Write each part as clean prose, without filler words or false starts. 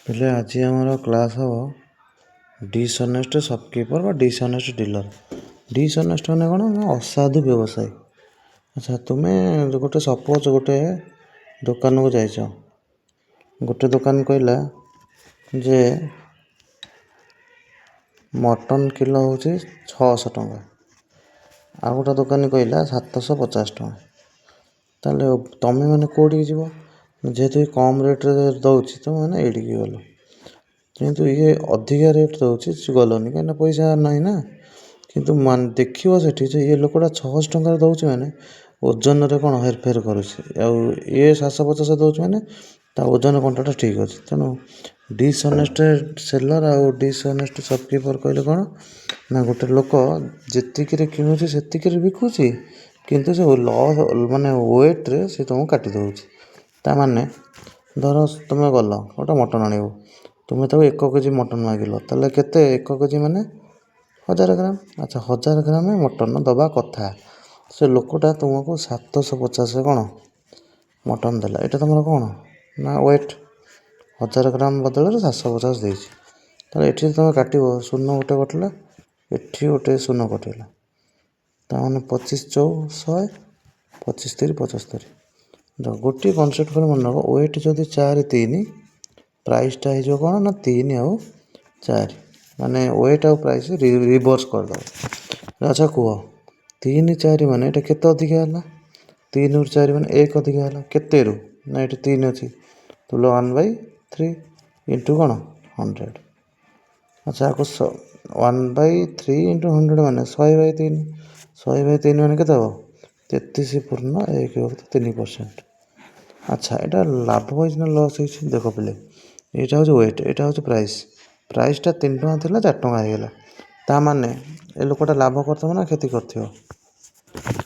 ପିଲେ ଆଜି ଆମର କ୍ଲାସ୍ ହେବ ଡିସଅନେଷ୍ଟ ସପକିପର ବା ଡିସଅନେଷ୍ଟ ଡିଲର। ଡିସଅନେଷ୍ଟ ମାନେ କ'ଣ ନା ଅସାଧୁ ବ୍ୟବସାୟୀ। ଆଚ୍ଛା, ତୁମେ ଗୋଟେ ସପୋଜ୍ ଗୋଟେ ଦୋକାନକୁ ଯାଇଛ, ଗୋଟେ ଦୋକାନ କହିଲା ଯେ ମଟନ୍ କିଲୋ ହେଉଛି 600 ଟଙ୍କା, ଆଉ ଗୋଟେ ଦୋକାନୀ କହିଲା 750 ଟଙ୍କା। ତାହେଲେ ତୁମେ ମାନେ କେଉଁଠିକି ଯିବ? ଯେହେତୁ କମ୍ ରେଟ୍ରେ ଦେଉଛି ତୁମେ ମାନେ ଏଇଠିକି ଗଲ, କିନ୍ତୁ ଇଏ ଅଧିକା ରେଟ୍ ଦେଉଛି ଗଲନି, କାହିଁକିନା ପଇସା ନାହିଁ ନା। କିନ୍ତୁ ଦେଖିବ ସେଠି ଯେ ଇଏ ଲୋକଟା 600 ଟଙ୍କାରେ ଦେଉଛି ମାନେ ଓଜନରେ କ'ଣ ହେରଫେର କରୁଛି, ଆଉ ଇଏ 750 ଦେଉଛି ମାନେ ତା ଓଜନ କଣ୍ଟାଟା ଠିକ୍ ଅଛି। ତେଣୁ ଡିସଅନେଷ୍ଟ ସେଲର ଆଉ ଡିସଅନେଷ୍ଟ ସପକିପର କହିଲେ କ'ଣ ନା ଗୋଟେ ଲୋକ ଯେତିକିରେ କିଣୁଛି ସେତିକିରେ ବିକୁଛି, କିନ୍ତୁ ସେ ମାନେ ୱେଟ୍ରେ ସେ ତୁମକୁ କାଟି ଦେଉଛି। ତା'ମାନେ ଧର ତୁମେ ଗଲ ଗୋଟେ ମଟନ୍ ଆଣିବ, ତୁମେ ତାକୁ 1 କେଜି ମଟନ୍ ମାଗିଲ, ତାହେଲେ କେତେ 1 କେଜି ମାନେ 1000 ଗ୍ରାମ। ଆଚ୍ଛା, 1000 ଗ୍ରାମ ମଟନ୍ ଦେବା କଥା, ସେ ଲୋକଟା ତୁମକୁ 750 କ'ଣ ମଟନ୍ ଦେଲା। ଏଇଟା ତୁମର କ'ଣ ନା ୱେଟ୍ 1000 ଗ୍ରାମ ବଦଳରେ 750 ଦେଇଛି। ତାହେଲେ ଏଠି ତୁମେ କାଟିବ, ଶୂନ ଗୋଟେ କଟିଲା, ଏଠି ଗୋଟେ ଶୂନ କଟିଲା, ତା'ମାନେ 25 × 100, 25 × 3 = 75। ଗୋଟିଏ କନସେପ୍ଟ କରି ମନେ ରଖ, ୱେଟ୍ ଯଦି 4 3, ପ୍ରାଇସ୍ଟା ହେଇଯିବ କ'ଣ ନା 3 ଆଉ 4, ମାନେ ୱେଟ୍ ଆଉ ପ୍ରାଇସ୍ ରିଭର୍ସ କରିଦେବ। ଆଚ୍ଛା କୁହ, 3 4 ମାନେ ଏଇଟା କେତେ ଅଧିକା ହେଲା? 3 ରୁ 4 ମାନେ 1 ଅଧିକା ହେଲା। କେତେରୁ? ନା ଏଠି 3 ଅଛି, ତୁଲ 1/3 ଇଣ୍ଟୁ କ'ଣ 100। ଆଚ୍ଛା, ଆକୁ 1/3 ଇଣ୍ଟୁ 100 ମାନେ 100/3। 100/3 ମାନେ କେତେ ହେବ? 33.1/3%। ଆଚ୍ଛା, ଏଇଟା ଲାଭ ହେଇଛି ନା ଲସ୍ ହେଇଛି? ଦେଖ ପିଲେ, ଏଇଟା ହେଉଛି ୱେଟ୍, ଏଇଟା ହେଉଛି ପ୍ରାଇସ୍। ପ୍ରାଇସ୍ଟା 3 ଟଙ୍କା ଥିଲା 4 ଟଙ୍କା ହେଇଗଲା, ତା'ମାନେ ଏ ଲୋକଟା ଲାଭ କରିଥିବ ନା କ୍ଷତି କରିଥିବ?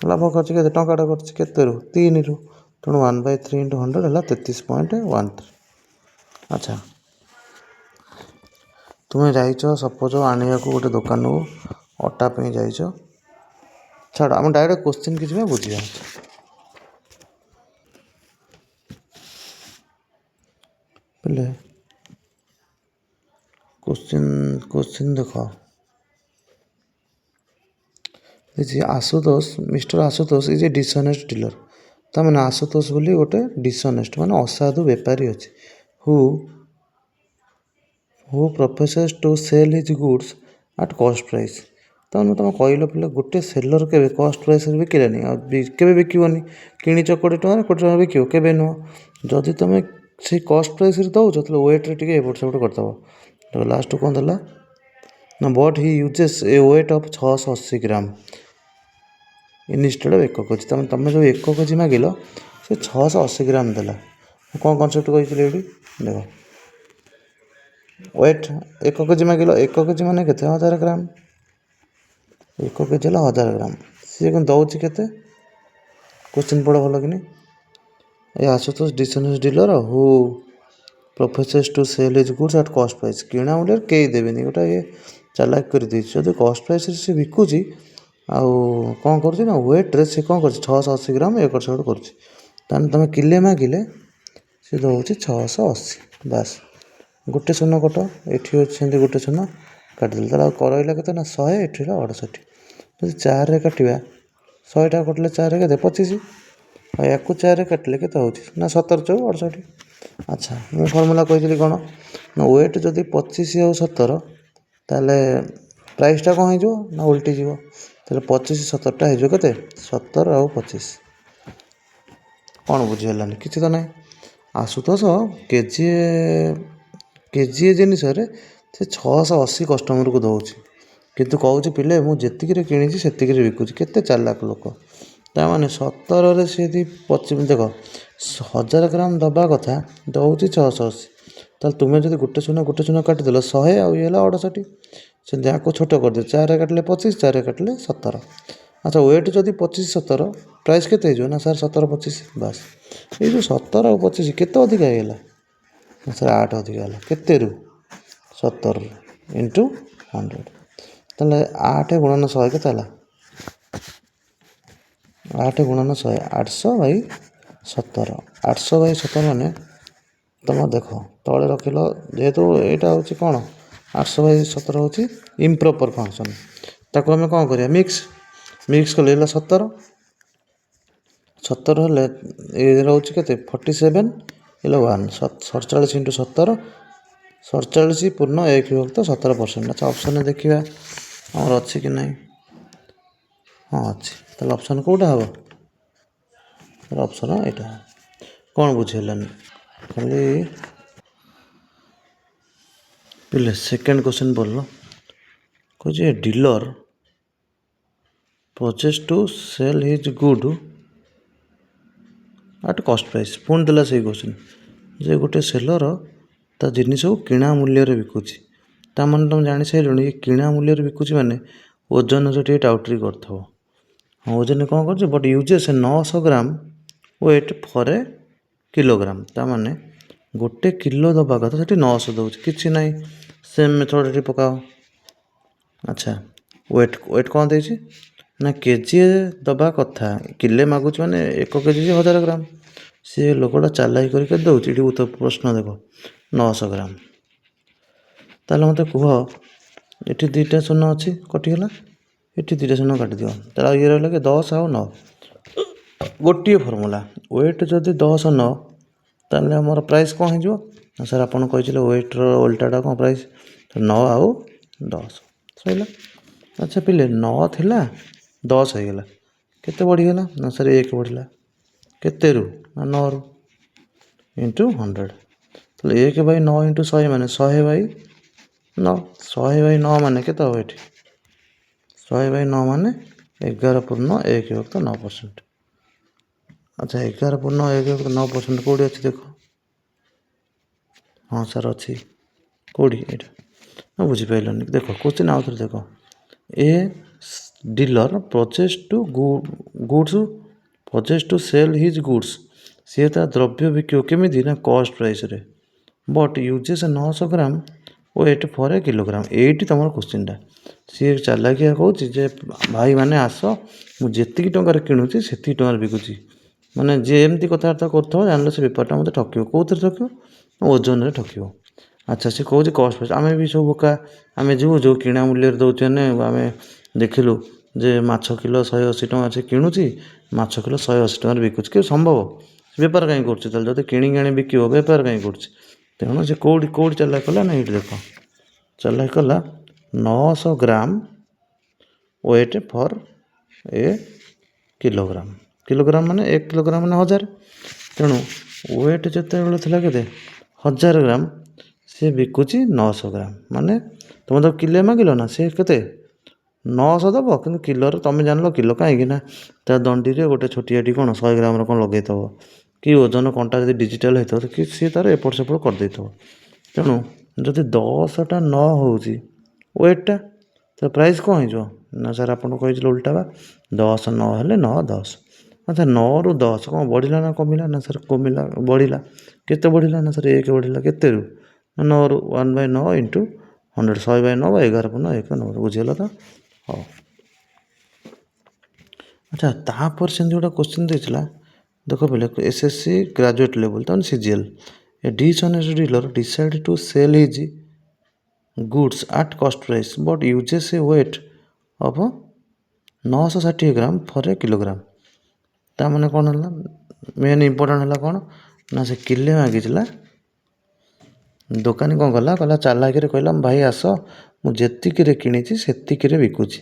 ଲାଭ କରିଛି। କେତେ ଟଙ୍କାଟା କରିଛି? କେତେରୁ? 3ରୁ। ତେଣୁ 1/3 ଇଣ୍ଟୁ 100 ହେଲା 33.13। ଆଚ୍ଛା, ତୁମେ ଯାଇଛ ସପୋଜ୍ ଆଣିବାକୁ ଗୋଟେ ଦୋକାନକୁ ଅଟା ପାଇଁ ଯାଇଛ। ଛାଡ଼, ଆମେ ଡାଇରେକ୍ଟ କୋଶ୍ଚିନ୍କି ଯିବା, ବୁଝିବା। ପିଲେ କୋଶ୍ଚିନ୍ ଦେଖ, Ashutosh, mister Ashutosh is a dishonest dealer. ତା'ମାନେ ଆଶୁତୋଷ ବୋଲି ଗୋଟେ ଡିସଅନେଷ୍ଟ ମାନେ ଅସାଧୁ ବେପାରୀ ଅଛି, who professes to sell his goods at cost price. ତା'ମାନେ ତୁମେ କହିଲ ପିଲା, ଗୋଟେ ସେଲର କେବେ କଷ୍ଟ ପ୍ରାଇସ୍ରେ ବିକିଲାନି, ଆଉ କେବେ ବିକିବନି। କିଣିଛ 20 ଟଙ୍କାରେ, 20 ଟଙ୍କା ବିକିବ କେବେ ନୁହଁ। ଯଦି ତୁମେ ସେଇ କଷ୍ଟ ପ୍ରାଇସ୍ରେ ଦେଉଛ, ତାହେଲେ ୱେଟ୍ରେ ଟିକେ ଏପଟ ସେପଟ କରିଦେବ। ଲାଷ୍ଟ କ'ଣ ଦେଲା ନା but he uses a weight of 680 gram instead of 1 KG. ତୁମେ ଯେଉଁ 1 କେଜି ମାଗିଲ, ସେ 680 ଗ୍ରାମ ଦେଲା। କ'ଣ କନସେପ୍ଟ କହିଥିଲି ଏଇଠି? ଦେଖ, ୱେଟ୍ 1 କେଜି ମାଗିଲ, 1 କେଜି ମାନେ କେତେ? 1000 ଗ୍ରାମ। 1 କେଜି ହେଲା 1000 ଗ୍ରାମ। ସିଏ କିନ୍ତୁ ଦେଉଛି କେତେ? କୋଶ୍ଚିନ୍ ପଢ଼ ଭଲ କିନି। A Ashutosh dishonest dealer who professes to sell his goods at cost price. କିଣା ମୂଲ୍ୟରେ କେହି ଦେବେନି, ଗୋଟା ଇଏ ଚାଲାକ କରିଦେଇଛି। ଯଦି କଷ୍ଟ ପ୍ରାଇସ୍ରେ ସେ ବିକୁଛି, ଆଉ କ'ଣ କରୁଛି ନା ୱେଟ୍ରେ ସେ କ'ଣ କରୁଛି 680 ଗ୍ରାମ ଏକର ସେକର କରୁଛି। ତା'ହେଲେ ତୁମେ କିଲେ ମାଗିଲେ ସେ ଦେଉଛି 680। ବାସ୍, ଗୋଟେ ଶୂନ କଟ, ଏଠି ଅଛି ସେମିତି ଗୋଟେ ଶୂନ କାଟିଦେଲେ। ତାହେଲେ ଆଉ ରହିଲା କେତେ ନା 100, ଏଠି ହେଲା 68। ଯଦି 4ରେ କାଟିବା, 100ଟା କଟିଲେ 4ରେ କେତେ? 25। ଆଉ ୟାକୁ 4ରେ କାଟିଲେ କେତେ ହେଉଛି ନା 17 × 4 = 68। ଆଚ୍ଛା, ମୁଁ ଫର୍ମୁଲା କହିଥିଲି କ'ଣ ନା ୱେଟ୍ ଯଦି 25 ଆଉ 17, ତାହେଲେ ପ୍ରାଇସ୍ଟା କ'ଣ ହେଇଯିବ ନା ଓଲଟି ଯିବ। ତାହେଲେ 25 17ଟା ହେଇଯିବ କେତେ? 17 ଆଉ 25। କ'ଣ ବୁଝିହେଲାନି? କିଛି ତ ନାହିଁ। ଆଶୁତୋଷ କେଜିଏ ଜିନିଷରେ ସେ 680 କଷ୍ଟମରକୁ ଦେଉଛି, କିନ୍ତୁ କହୁଛି ପିଲେ ମୁଁ ଯେତିକିରେ କିଣିଛି ସେତିକିରେ ବିକୁଛି। କେତେ ଚାଲାକ ଲୋକ। ତା'ମାନେ 17ରେ ସେ ଯଦି ଦେଖ 1000 ଗ୍ରାମ ଦେବା କଥା, ଦେଉଛି 680। ତାହେଲେ ତୁମେ ଯଦି ଗୋଟେ ଶୂନ କାଟିଦେଲ, 100 ଆଉ ଇଏ ହେଲା 68। ସେମିତି ଆକୁ ଛୋଟ କରିଦିଅ, 4ରେ କାଟିଲେ 25, 4ରେ କାଟିଲେ 17। ଆଚ୍ଛା, ୱେଟ୍ ଯଦି 25 17, ପ୍ରାଇସ୍ କେତେ ହେଇଯିବ ନା ସାର୍ 17 25। ବାସ୍, ଏଇ ଯେଉଁ 17 ଆଉ 25 କେତେ ଅଧିକା ହେଇଗଲା? ସାର୍ 8 ଅଧିକା ହେଲା। କେତେରୁ? 17 ଇଣ୍ଟୁ 100। ତାହେଲେ 8 × 100 କେତେ ହେଲା? 8 × 100 800/17। 800/17 ମାନେ ତୁମେ ଦେଖ ତଳେ ରଖିଲ, ଯେହେତୁ ଏଇଟା ହେଉଛି କ'ଣ 800/17 ହେଉଛି ଇମ୍ପ୍ରପର୍ ଫଙ୍କସନ୍, ତାକୁ ଆମେ କ'ଣ କରିବା ମିକ୍ସ କଲେ ହେଲା 17 ହେଲେ ଏ ରହୁଛି କେତେ 47 ହେଲେ 1 47 × 17 47.1/17%। ଆଚ୍ଛା ଅପସନ୍ରେ ଦେଖିବା ଆମର ଅଛି କି ନାହିଁ। ହଁ ଅଛି, ତାହେଲେ ଅପସନ୍ କେଉଁଟା ହେବ? ଅପସନ୍ ଏଇଟା। କ'ଣ ବୁଝିହେଲାନି? ଖାଲି ପିଲେ ସେକେଣ୍ଡ କ୍ୱେଶ୍ଚନ୍ ପଢ଼ିଲ, କହୁଛି a dealer project to sell his good at cost price. ପୁଣି ଦେଲା ସେଇ କ୍ୱେଶ୍ଚନ୍ ଯେ ଗୋଟେ ସେଲର ତା ଜିନିଷକୁ କିଣା ମୂଲ୍ୟରେ ବିକୁଛି। ତାମାନେ ତୁମେ ଜାଣିସାରିଲଣି ଏ କିଣା ମୂଲ୍ୟରେ ବିକୁଛି ମାନେ ଓଜନରେ ଟିକେ ଟାଉଟରି କରିଥିବ। ହଁ ଓଜନରେ କ'ଣ କରୁଛି but uses 900 gram weight for a kilogram. ତାମାନେ ଗୋଟେ କିଲୋ ଦେବା କଥା ସେଠି 900 ଦେଉଛି, କିଛି ନାହିଁ ସେମ୍ ମେଥଡ଼ ଏଠି ପକାଅ। ଆଚ୍ଛା ୱେଟ୍ କ'ଣ ଦେଇଛି ନା କେଜିଏ ଦେବା କଥା, କିଲେ ମାଗୁଛି ମାନେ 1 କେଜି 1000 ଗ୍ରାମ। ସେ ଲୋକଟା ଚାଲାକି କରି କେତେ ଦେଉଛି, ଏଠି ଉତ୍ତର ପ୍ରଶ୍ନ ଦେଖ 900 ଗ୍ରାମ। ତାହେଲେ ମୋତେ କୁହ ଏଠି 2ଟା ଶୂନ ଅଛି କଟିଗଲା, ଏଠି 2ଟା ଶୂନ କାଟିଦିଅ, ତାହେଲେ ଇଏ ରହିଲା କି 10 ଆଉ 9। ଗୋଟିଏ ଫର୍ମୁଲା, ୱେଟ୍ ଯଦି 10 9 ତାହେଲେ ଆମର ପ୍ରାଇସ୍ କ'ଣ ହେଇଯିବ ନା ସାର୍ ଆପଣ କହିଥିଲେ ୱେଟ୍ର ଓଲଟାଟା କ'ଣ ପ୍ରାଇସ୍, 9 ଆଉ 10 ସରିଲା। ଆଚ୍ଛା ପିଲେ 9 ଥିଲା 10 ହେଇଗଲା, କେତେ ବଢ଼ିଗଲା ନା ସାର୍ 1 ବଢ଼ିଲା, କେତେରୁ ନା 9ରୁ ଇଣ୍ଟୁ 100। ତାହେଲେ 1/9 ଇଣ୍ଟୁ 100 ମାନେ 100/9, 100/9 ମାନେ କେତେ ହେବ ଏଠି 100/9 ମାନେ 11.1/9%। ଆଚ୍ଛା 11.1/9% କେଉଁଠି ଅଛି ଦେଖ। ହଁ ସାର୍ ଅଛି, କେଉଁଠି ଏଇଟା ବୁଝିପାରିଲନି। ଦେଖ କ୍ୱେଶ୍ଚିନ୍ ଆଉ ଥରେ ଦେଖ, a dealer project to sell his goods. ସିଏ ତା ଦ୍ରବ୍ୟ ବିକିବ କେମିତି ନା କଷ୍ଟ ପ୍ରାଇସ୍ରେ, but uses 900 gram weight for a kilogram. ଏଇଠି ତୁମର କ୍ୱେଶ୍ଚିନ୍ଟା, ସିଏ ଚାଲାକିଆ କହୁଛି ଯେ ଭାଇମାନେ ଆସ ମୁଁ ଯେତିକି ଟଙ୍କାରେ କିଣୁଛି ସେତିକି ଟଙ୍କାରେ ବିକୁଛି। ମାନେ ଯିଏ ଏମିତି କଥାବାର୍ତ୍ତା କରୁଥିବ ଜାଣିଲେ ସେ ବେପାରଟା ମୋତେ ଠକିବ। କେଉଁଥିରେ ଠକିବ, ଓଜନରେ ଠକିବ। ଆଚ୍ଛା ସେ କହୁଛି କଷ୍ଟ ପ୍ରାଇସ୍, ଆମେ ବି ସବୁ ବୋକା, ଆମେ ଯିବୁ ଯେଉଁ କିଣା ମୂଲ୍ୟରେ ଦେଉଛୁ ଆମେ ଦେଖିଲୁ ଯେ ମାଛ କିଲୋ 180 ଟଙ୍କା ସେ କିଣୁଛି, ମାଛ କିଲୋ 180 ଟଙ୍କାରେ ବିକୁଛି, କି ସମ୍ଭବ? ବେପାର କାହିଁ କରୁଛି ତାହେଲେ, ଯଦି କିଣିକି ଆଣି ବିକିବ ବେପାର କାହିଁ କରୁଛି? ତେଣୁ ସେ କେଉଁଠି ଚାଲାକି କଲା ନା ଏଇଠି ଦେଖ, ଚାଲାକି କଲା 900 gram weight for a kilogram. Kilogram ମାନେ 1 କିଲୋଗ୍ରାମ ମାନେ 1000। ତେଣୁ ୱେଟ୍ ଯେତେବେଳେ ଥିଲା କେତେ 1000 ଗ୍ରାମ, ସେ ବିକୁଛି 900 ଗ୍ରାମ। ମାନେ ତୁମେ ତ କିଲେ ମାଗିଲ ନା, ସେ କେତେ 900 ଦେବ, କିନ୍ତୁ କିଲୋରେ ତୁମେ ଜାଣିଲ କିଲୋ, କାହିଁକି ନା ତା ଦଣ୍ଡିରେ ଗୋଟେ ଛୋଟିଆଟି କ'ଣ 100 ଗ୍ରାମର କ'ଣ ଲଗେଇଥିବ, କି ଓଜନ କଣ୍ଟା ଯଦି ଡିଜିଟାଲ ହେଇଥିବ କି ସିଏ ତାର ଏପଟ ସେପଟ କରିଦେଇଥିବ। ତେଣୁ ଯଦି 10ଟା 9 ହେଉଛି ୱେଟ୍ଟା, ତ ପ୍ରାଇସ୍ କ'ଣ ହେଇଯିବ ନା ସାର୍ ଆପଣ କହିଥିଲେ ଓଲଟା ବା 10 9 ହେଲେ 9 10। ଆଚ୍ଛା 9ରୁ 10 କ'ଣ ବଢ଼ିଲା ନା କମିଲା ନା ସାର୍ କମିଲା, ବଢ଼ିଲା। କେତେ ବଢ଼ିଲା ନା ସାର୍ 1 ବଢ଼ିଲା, କେତେରୁ 9ରୁ 1/9 ଇଣ୍ଟୁ 100, 100/9 ବା 11.1/9। ବୁଝିଗଲା ତ? ହଉ। ଆଚ୍ଛା ତାପରେ ସେମିତି ଗୋଟେ କ୍ୱେଶ୍ଚିନ୍ ଦେଇଥିଲା, ଦେଖ ପିଲେ SSC ଗ୍ରାଜୁଏଟ୍ ଲେଭେଲ୍ ତାମାନେ CGL। A dishonest dealer decided to sell his goods at cost price but uses a weight of 960 gram for a kilogram. ତାମାନେ କ'ଣ ହେଲା, ମେନ୍ ଇମ୍ପୋର୍ଟାଣ୍ଟ ହେଲା କ'ଣ ନା ସେ କିଲେ ମାଗିଥିଲା, ଦୋକାନୀ କ'ଣ କଲା ଚାଲାକିରେ କହିଲା ଭାଇ ଆସ ମୁଁ ଯେତିକିରେ କିଣିଛି ସେତିକିରେ ବିକୁଛି।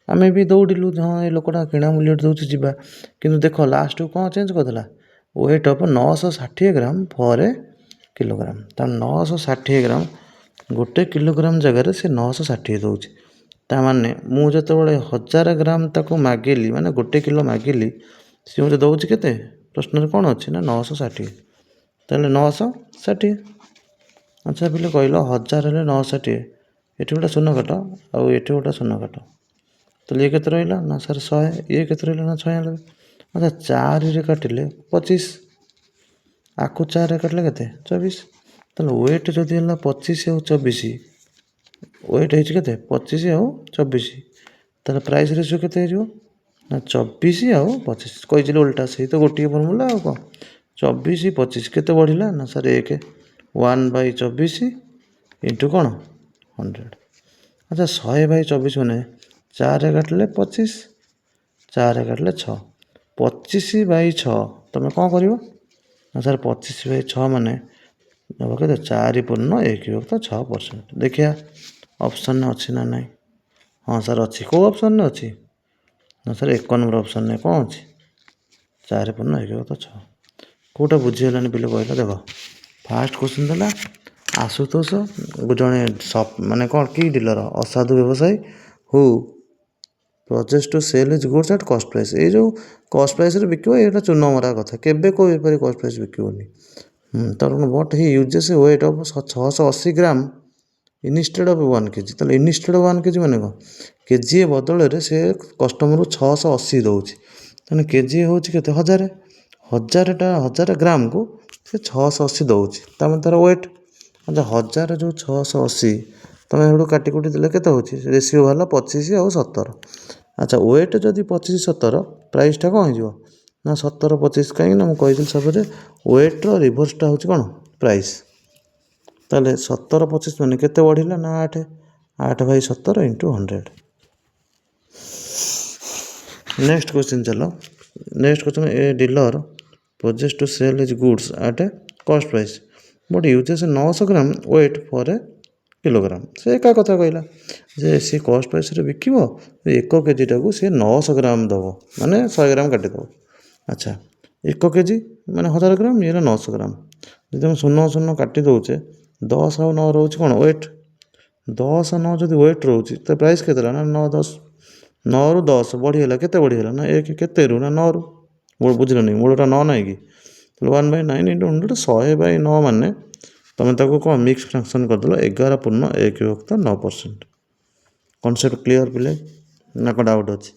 ଆମେ ବି ଦୌଡ଼ିଲୁ, ହଁ ଏ ଲୋକଟା କିଣା ମୂଲ୍ୟରେ ଦେଉଛି ଯିବା, କିନ୍ତୁ ଦେଖ ଲାଷ୍ଟକୁ କ'ଣ ଚେଞ୍ଜ କରିଦେଲା, weight of 960 gram for a kilogram. ତା 960 ଗ୍ରାମ, ଗୋଟେ କିଲୋଗ୍ରାମ ଜାଗାରେ ସେ 960 ଦେଉଛି। ତାମାନେ ମୁଁ ଯେତେବେଳେ 1000 ଗ୍ରାମ ତାକୁ ମାଗିଲି, ମାନେ ଗୋଟେ କିଲୋ ମାଗିଲି, ସିଏ ମୋତେ ଦେଉଛି କେତେ, ପ୍ରଶ୍ନରେ କ'ଣ ଅଛି ନା 960। ତାହେଲେ 960। ଆଚ୍ଛା ପିଲେ କହିଲ 1000 ହେଲେ 960, ଏଠି ଗୋଟେ ଶୂନ କାଟ ଆଉ ଏଠି ଗୋଟେ ଶୂନ କାଟ, ତାହେଲେ ଇଏ କେତେ ରହିଲା ନା ସାର୍ 100, ଇଏ କେତେ ରହିଲା ନା 96। ଆଚ୍ଛା 4ରେ କାଟିଲେ 25, ଆକୁ 4ରେ କାଟିଲେ କେତେ 24। ତାହେଲେ ୱେଟ୍ ଯଦି ହେଲା 25 ଆଉ 24, ୱେଟ୍ ହେଇଛି କେତେ 25 ଆଉ 24, ତାହେଲେ ପ୍ରାଇସ୍ ରେସିଓ କେତେ ହେଇଯିବ ନା 24 ଆଉ 25। କହିଥିଲି ଓଲଟା, ସେଇ ତ ଗୋଟିଏ ଫର୍ମୁଲା ଆଉ କ'ଣ, 24 25 କେତେ ବଢ଼ିଲା ନା ସାର୍ 1। 1/24 ଇଣ୍ଟୁ କ'ଣ 100। ଆଚ୍ଛା 100/24 ମାନେ 4 କାଟିଲେ 25, 4 କାଟିଲେ 6, 25/6 ତୁମେ କ'ଣ କରିବ ନା ସାର୍ 25/6 ମାନେ ଦେବ କେତେ 4/1/6%। ଦେଖିବା ଅପସନ୍ରେ ଅଛି ନା ନାହିଁ। ହଁ ସାର୍ ଅଛି। କେଉଁ ଅପସନ୍ରେ ଅଛି ନା ସାର୍ 1 ନମ୍ବର ଅପସନ୍ରେ କ'ଣ ଅଛି 4/1/6। କେଉଁଟା ବୁଝିଗଲାନି ପିଲେ କହିଲା। ଦେଖ ଫାର୍ଷ୍ଟ କ୍ୱେଶ୍ଚନ୍ ଥିଲା ଆଶୁତୋଷ ଜଣେ ମାନେ କ'ଣ କି ଡିଲର ଅସାଧୁ ବ୍ୟବସାୟୀ who project to sell his goods at cost price. ଏଇ ଯେଉଁ କଷ୍ଟ ପ୍ରାଇସ୍ରେ ବିକିବ ଏଇଟା ଚୂନ ମରା କଥା, କେବେ କେଉଁ ବେପାରୀ କଷ୍ଟ ପ୍ରାଇସ୍ ବିକିବନି। ତାର but he uses weight of 680 gram instead of 1 kg। ତାହେଲେ ଇନଷ୍ଟେଡ୍ ଅଫ୍ 1 kg ମାନେ କ'ଣ କେଜିଏ ବଦଳରେ ସେ କଷ୍ଟମରକୁ 680 ଦେଉଛି। ତାହେଲେ କେଜିଏ ହେଉଛି କେତେ 1000 ଗ୍ରାମକୁ ସେ 680 ଦେଉଛି। ତାମାନେ ତା'ର ୱେଟ୍। ଆଚ୍ଛା 1000 ଯେଉଁ 680 ତୁମେ ସେଠୁ କାଟି କୁଟି ଦେଲେ କେତେ ହେଉଛି ରେସିଓ ବାହାରିଲା 25 ଆଉ 17। ଆଚ୍ଛା ୱେଟ୍ ଯଦି 25 17 ପ୍ରାଇସ୍ଟା କ'ଣ ହେଇଯିବ ନା 17 25। କାହିଁକି ନା ମୁଁ କହିଥିଲି ସବୁରେ ୱେଟ୍ର ରିଭର୍ସଟା ହେଉଛି କ'ଣ ପ୍ରାଇସ୍। ତାହେଲେ 17 25 ମାନେ କେତେ ବଢ଼ିଲା ନା 8/17 ଇଣ୍ଟୁ 100। ନେକ୍ସଟ କ୍ୱେଶ୍ଚିନ୍ ଚାଲ। Next question a dealer project to sell his goods at a cost price but uses 900 gram weight for a kilogram. ସେ ଏକା କଥା କହିଲା ଯେ ସେ କଷ୍ଟ ପ୍ରାଇସ୍ରେ ବିକିବ 1 କେଜିଟାକୁ ସେ 900 ଗ୍ରାମ ଦେବ, ମାନେ 100 ଗ୍ରାମ କାଟିଦେବ। ଆଚ୍ଛା 1 କେଜି ମାନେ 1000 ଗ୍ରାମ, ଇଏର 900 ଗ୍ରାମ। ଯଦି ଆମେ 0 0 କାଟି ଦେଉଛେ 10 ଆଉ 9 ରହୁଛି କ'ଣ ୱେଟ୍। 10 9 ଯଦି ୱେଟ୍ ରହୁଛି ତ ପ୍ରାଇସ୍ କେତେ ହେଲା ନା 9 10। 9ରୁ 10 ବଢ଼ିଗଲା, କେତେ ବଢ଼ିଗଲା ନା 1 କେତେରୁ ନା 9ରୁ। ବୁଝିଲନି ମୂଳଟା 9 ନାହିଁ କି। ତାହେଲେ 1/9 ଇଣ୍ଟୁ 100 100/9 ମାନେ ତୁମେ ତାକୁ କ'ଣ ମିକ୍ସ ଫ୍ରାକ୍ସନ୍ କରିଦେଲ 11.1/9%। କନସେପ୍ଟ କ୍ଲିଅର୍ ପିଲେ ନା କ'ଣ ଡାଉଟ୍ ଅଛି?